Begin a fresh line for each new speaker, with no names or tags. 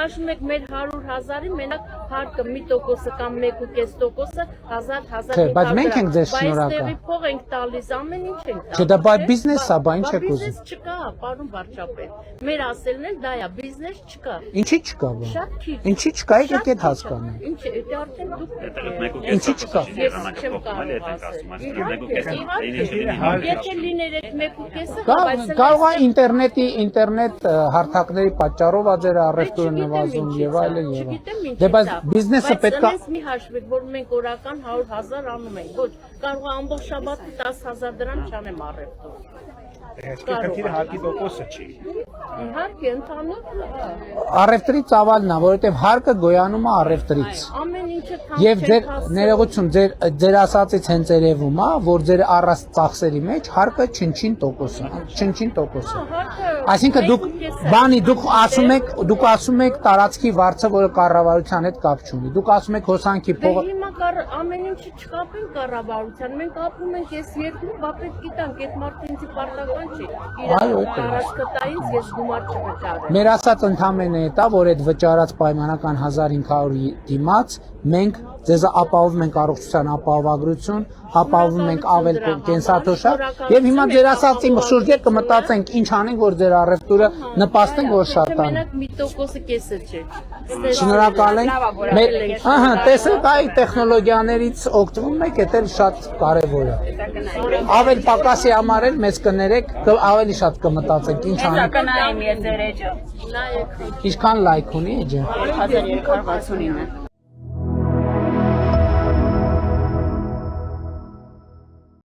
քաշում եք մեր 100,000-ի, մենակ հարկը մի տոկոսը կամ 1.5%-ը 1000
բայց մենք ենք ձեզ շնորհակալ։
Բայց տեղի փող ենք տալիս, ամեն ինչ ենք տալիս։
Չէ, դա բայց բիզնես է, բա ինչ եք ուզում։
Բիզնես չկա, պարոն վարչապետ։ Մեր ասելն էլ դա է, բիզնես չկա։
Ինչի չկա բա։
Շատ քիչ։
Ինչի չկա, եկեք այդ հասկանանք։
Ինչ է, դա արդեն դուք
Ինչի չկա։
ես չեմ կարող ասել։ Եթե լիներ այդ 1.5-ը,
Կարող է ինտերնետ հարթակների պատճառով ա ձեր առևտուրը նվազում եւ այլն եւ այլն։ Դե բայց բիզնեսը պետք է
մի հաշվեք, որ մենք օրական 100,000 անում ենք։ Ոչ, կարող է ամբողջ շաբաթը 10,000 դրամ չանեմ առևտուր։
Քրքիրը հարկի տոկոսը չի։
Իհարկե, ընդհանուր
առևտրի ծավալն է, որովհետեւ հարկը գոյանում է առևտրից։
ամեն ինչը
Եվ ձեր ներողություն, ձեր ասածից հենց երևում է, որ ձեր առած ծախսերի մեջ հարկը չնչին տոկոս է։ Այսինքն դուք ասում եք տարածքի վարձը, որը կառավարության հետ կապ չունի։ Դուք ասում եք հոսանքի փողը։
Հիմա ամեն ինչը չկապեն կառավարության։ Մենք ապրում ենք այս երկրում, բա պետք է տանք, այդ մարդը ինձ պարտական չի։ Տարածքը տա ինձ, ես գումար չվճարեմ։
Մեր ասած ընդհանրապես է դա, որ այդ վճարած պայմանական 1500-ի դիմաց մենք ձեզ ապահովում ենք առողջության ապահովագրություն, ապահովում ենք ավել կենսաթոշակ եւ հիմա ձեր ասածի շուրջեր կմտածենք ինչ անենք, որ ձեր առևտուրը նպաստենք, որ շատան։
Մենակ մի տոկոսը կեսը չէ։
Շնորհակալ ենք։ Ահա, տեսեք, այ տեխնոլոգիաներից օգտվում եք, դա էլ շատ կարեւոր է։ Ավել պակասի համար էլ մեզ կներեք, ավելի շատ կմտածենք ինչ անենք։
Կնայեմ ես ձեր էջը։
Ինչքան լայք ունի էջը։
1269